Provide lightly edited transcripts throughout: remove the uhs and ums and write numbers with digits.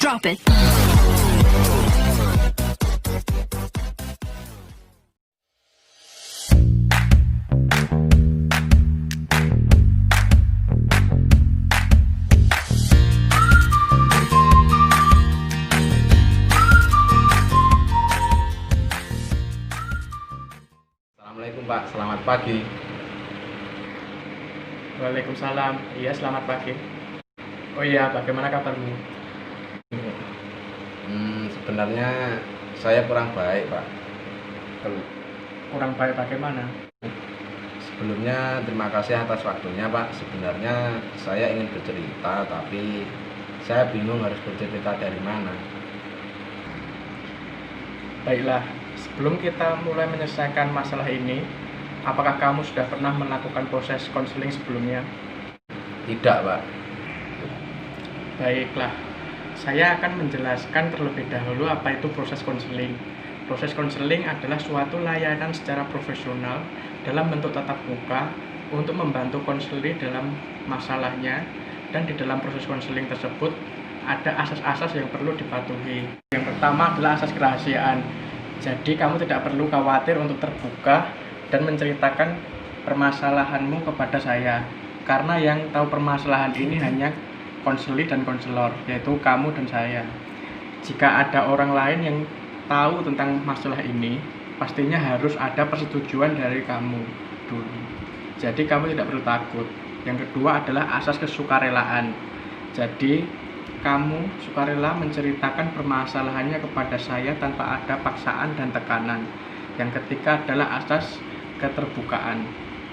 Drop it. Assalamualaikum Pak, selamat pagi. Waalaikumsalam. Iya, selamat pagi. Oh iya, bagaimana kabarmu? Sebenarnya saya kurang baik Pak. Kurang baik bagaimana? Sebelumnya terima kasih atas waktunya Pak. Sebenarnya saya ingin bercerita, tapi saya bingung harus bercerita dari mana. Baiklah, sebelum kita mulai menyelesaikan masalah ini, apakah kamu sudah pernah melakukan proses konseling sebelumnya? Tidak Pak. Baiklah, saya akan menjelaskan terlebih dahulu apa itu proses konseling. Proses konseling adalah suatu layanan secara profesional dalam bentuk tatap muka untuk membantu konselor dalam masalahnya, dan di dalam proses konseling tersebut ada asas-asas yang perlu dipatuhi. Yang pertama adalah asas kerahasiaan. Jadi kamu tidak perlu khawatir untuk terbuka dan menceritakan permasalahanmu kepada saya, karena yang tahu permasalahan ini hanya konselor dan konselor, yaitu kamu dan saya. Jika ada orang lain yang tahu tentang masalah ini, pastinya harus ada persetujuan dari kamu dulu. Jadi kamu tidak perlu takut. Yang kedua adalah asas kesukarelaan. Jadi kamu sukarela menceritakan permasalahannya kepada saya tanpa ada paksaan dan tekanan. Yang ketiga adalah asas keterbukaan.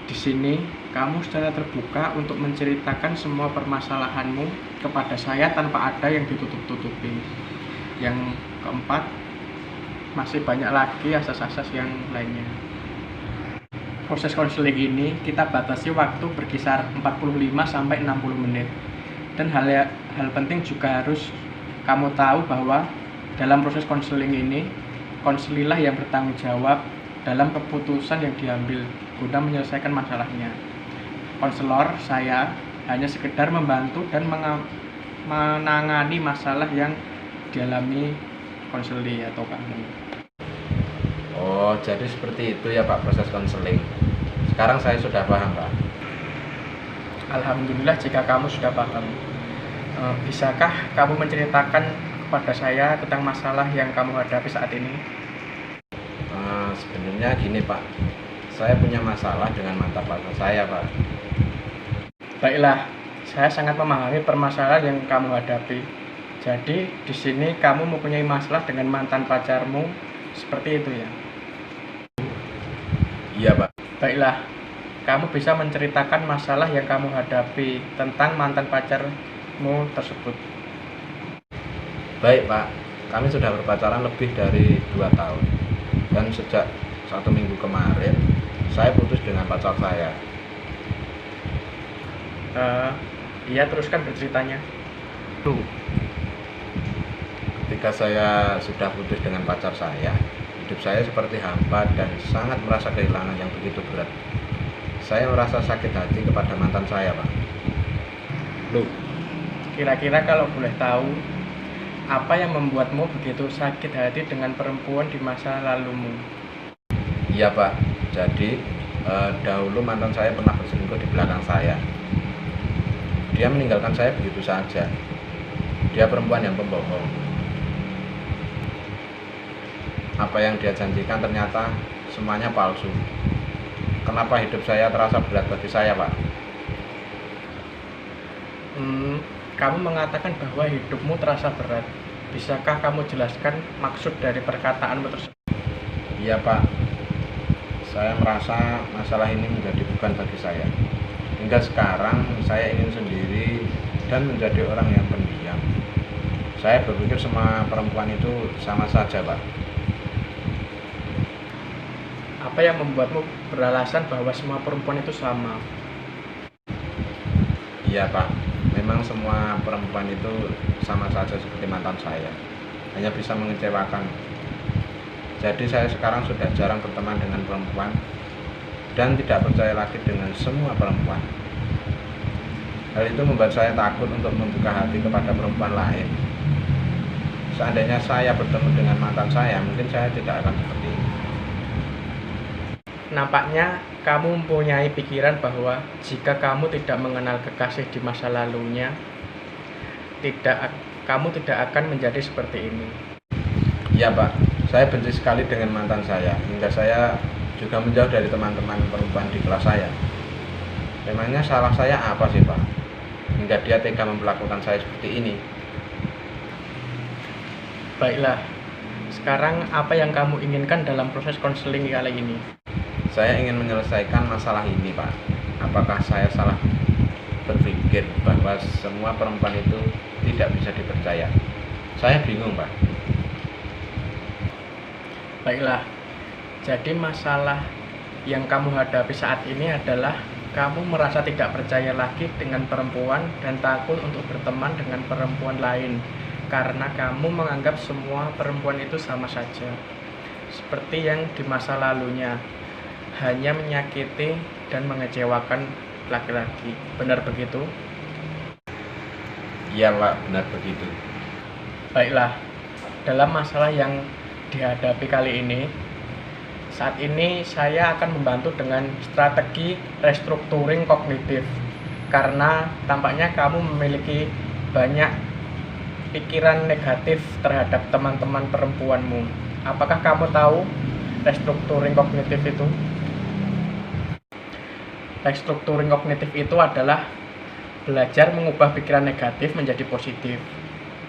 Di sini kamu secara terbuka untuk menceritakan semua permasalahanmu kepada saya tanpa ada yang ditutup-tutupi. Yang keempat, masih banyak lagi asas-asas yang lainnya. Proses konseling ini kita batasi waktu berkisar 45-60 menit. Dan hal penting juga harus kamu tahu bahwa dalam proses konseling ini, konselorlah yang bertanggung jawab dalam keputusan yang diambil guna menyelesaikan masalahnya. Konselor saya hanya sekedar membantu dan menangani masalah yang dialami konselor atau kamu. Oh, jadi seperti itu ya Pak proses konseling. Sekarang saya sudah paham Pak. Alhamdulillah jika kamu sudah paham. Bisakah kamu menceritakan kepada saya tentang masalah yang kamu hadapi saat ini? Sebenarnya gini Pak, saya punya masalah dengan mantan pacar saya Pak. Baiklah, saya sangat memahami permasalahan yang kamu hadapi. Jadi di sini kamu mempunyai masalah dengan mantan pacarmu, seperti itu ya? Iya Pak. Baiklah, kamu bisa menceritakan masalah yang kamu hadapi tentang mantan pacarmu tersebut. Baik Pak, kami sudah berpacaran lebih dari 2 tahun. Dan sejak 1 minggu kemarin, saya putus dengan pacar saya. Iya, teruskan berceritanya. Ketika saya sudah putus dengan pacar saya, hidup saya seperti hampa dan sangat merasa kehilangan yang begitu berat. Saya merasa sakit hati kepada mantan saya Pak. Kira-kira kalau boleh tahu, apa yang membuatmu begitu sakit hati dengan perempuan di masa lalumu? Iya Pak, jadi dahulu mantan saya pernah berselingkuh di belakang saya. Dia meninggalkan saya begitu saja. Dia perempuan yang pembohong. Apa yang dia janjikan ternyata semuanya palsu. Kenapa hidup saya terasa berat bagi saya Pak? Kamu mengatakan bahwa hidupmu terasa berat. Bisakah kamu jelaskan maksud dari perkataanmu tersebut? Iya Pak, saya merasa masalah ini menjadi beban bagi saya. Hingga sekarang saya ingin sendiri dan menjadi orang yang pendiam. Saya berpikir semua perempuan itu sama saja Pak. Apa yang membuatmu beralasan bahwa semua perempuan itu sama? Iya Pak, memang semua perempuan itu sama saja seperti mantan saya, hanya bisa mengecewakan. Jadi saya sekarang sudah jarang berteman dengan perempuan dan tidak percaya lagi dengan semua perempuan. Hal itu membuat saya takut untuk membuka hati kepada perempuan lain. seandainya saya bertemu dengan mantan saya, mungkin saya tidak akan seperti ini. Nampaknya kamu mempunyai pikiran bahwa jika kamu tidak mengenal kekasih di masa lalunya, kamu tidak akan menjadi seperti ini. Iya Pak, saya benci sekali dengan mantan saya, hingga saya juga menjauh dari teman-teman perempuan di kelas saya. Memangnya salah saya apa sih Pak, hingga dia tega memperlakukan saya seperti ini? Baiklah, sekarang apa yang kamu inginkan dalam proses konseling kali ini? Saya ingin menyelesaikan masalah ini Pak. Apakah saya salah berpikir bahwa semua perempuan itu tidak bisa dipercaya? Saya bingung Pak. Baiklah, jadi masalah yang kamu hadapi saat ini adalah kamu merasa tidak percaya lagi dengan perempuan dan takut untuk berteman dengan perempuan lain karena kamu menganggap semua perempuan itu sama saja, seperti yang di masa lalunya, hanya menyakiti dan mengecewakan laki-laki. Benar begitu? Iya Pak, benar begitu. Baiklah, dalam masalah yang dihadapi kali ini, saat ini saya akan membantu dengan strategi restructuring kognitif karena tampaknya kamu memiliki banyak pikiran negatif terhadap teman-teman perempuanmu. Apakah kamu tahu restructuring kognitif itu? Restructuring kognitif itu adalah belajar mengubah pikiran negatif menjadi positif.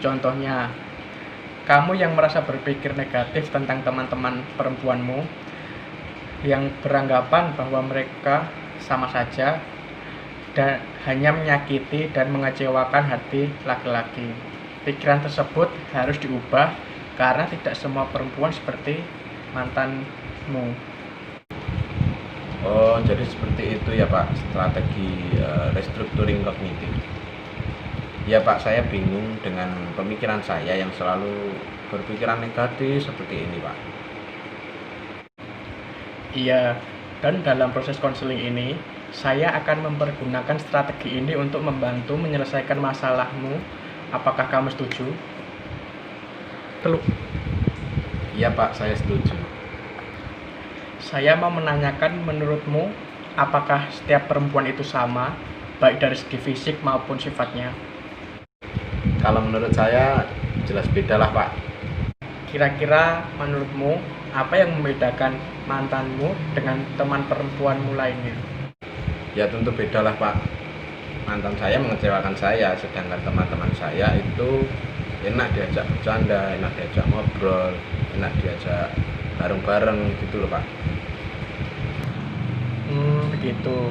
Contohnya, kamu yang merasa berpikir negatif tentang teman-teman perempuanmu yang beranggapan bahwa mereka sama saja dan hanya menyakiti dan mengecewakan hati laki-laki. Pikiran tersebut harus diubah karena tidak semua perempuan seperti mantanmu. Oh, jadi seperti itu ya Pak, strategi restructuring kognitif. Ya Pak, saya bingung dengan pemikiran saya yang selalu berpikiran negatif seperti ini Pak. Iya, dan dalam proses konseling ini, saya akan mempergunakan strategi ini untuk membantu menyelesaikan masalahmu. Apakah kamu setuju? Iya Pak, saya setuju. Saya mau menanyakan, menurutmu, apakah setiap perempuan itu sama, baik dari segi fisik maupun sifatnya? Kalau menurut saya jelas beda lah Pak. Kira-kira menurutmu, apa yang membedakan mantanmu dengan teman perempuanmu lainnya? Ya tentu beda lah Pak. Mantan saya mengecewakan saya, sedangkan teman-teman saya itu enak diajak bercanda, enak diajak ngobrol, enak diajak bareng-bareng gitu loh Pak. Begitu.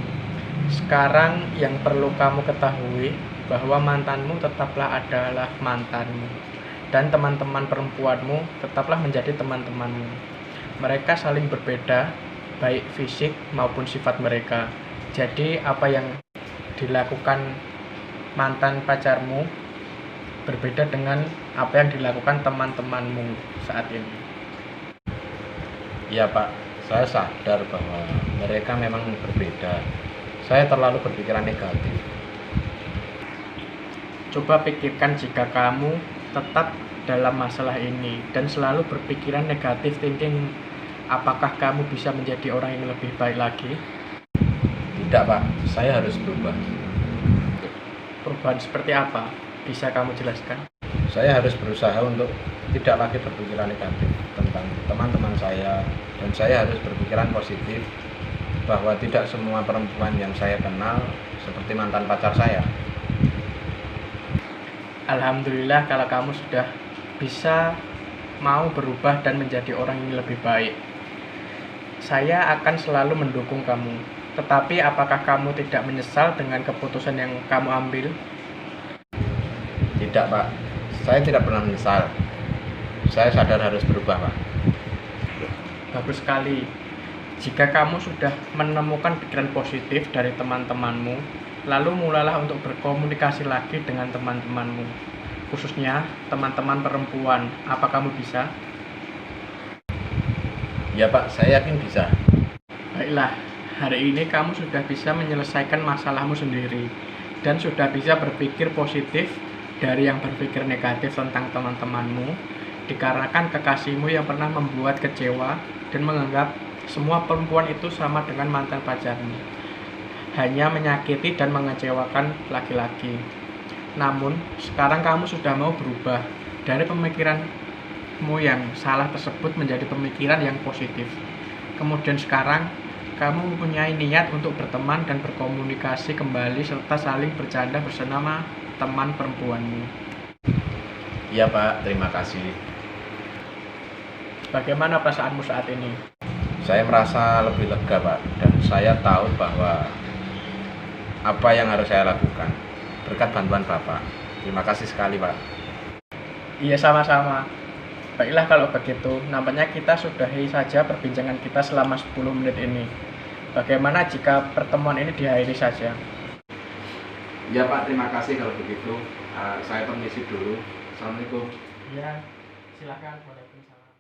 Sekarang yang perlu kamu ketahui bahwa mantanmu tetaplah adalah mantanmu dan teman-teman perempuanmu tetaplah menjadi teman-temanmu. Mereka saling berbeda baik fisik maupun sifat mereka. Jadi apa yang dilakukan mantan pacarmu berbeda dengan apa yang dilakukan teman-temanmu saat ini. Iya Pak, saya sadar bahwa mereka memang berbeda. Saya terlalu berpikiran negatif. Coba pikirkan jika kamu tetap dalam masalah ini dan selalu berpikiran negatif thinking, apakah kamu bisa menjadi orang yang lebih baik lagi? Tidak Pak, saya harus berubah. Perubahan seperti apa? Bisa kamu jelaskan? Saya harus berusaha untuk tidak lagi berpikiran negatif tentang teman-teman saya, dan saya harus berpikiran positif bahwa tidak semua perempuan yang saya kenal seperti mantan pacar saya. Alhamdulillah kalau kamu sudah bisa mau berubah dan menjadi orang yang lebih baik. Saya akan selalu mendukung kamu. Tetapi apakah kamu tidak menyesal dengan keputusan yang kamu ambil? Tidak Pak, saya tidak pernah menyesal. Saya sadar harus berubah Pak. Bagus sekali. Jika kamu sudah menemukan pikiran positif dari teman-temanmu, lalu mulailah untuk berkomunikasi lagi dengan teman-temanmu, khususnya teman-teman perempuan. Apa kamu bisa? Ya Pak, saya yakin bisa. Baiklah, hari ini kamu sudah bisa menyelesaikan masalahmu sendiri dan sudah bisa berpikir positif dari yang berpikir negatif tentang teman-temanmu, dikarenakan kekasihmu yang pernah membuat kecewa dan menganggap semua perempuan itu sama dengan mantan pacarmu, hanya menyakiti dan mengecewakan laki-laki. Namun, sekarang kamu sudah mau berubah dari pemikiranmu yang salah tersebut menjadi pemikiran yang positif. Kemudian sekarang, kamu mempunyai niat untuk berteman dan berkomunikasi kembali serta saling bercanda bersama teman perempuanmu. Iya Pak, terima kasih. Bagaimana perasaanmu saat ini? Saya merasa lebih lega Pak, dan saya tahu bahwa apa yang harus saya lakukan berkat bantuan Bapak. Terima kasih sekali Pak. Iya, sama-sama. Baiklah kalau begitu, nampaknya kita sudahi saja perbincangan kita selama 10 menit ini. Bagaimana jika pertemuan ini diakhiri saja? Iya Pak, terima kasih kalau begitu. Saya permisi dulu. Assalamualaikum. Iya, silakan. Waalaikumsalam.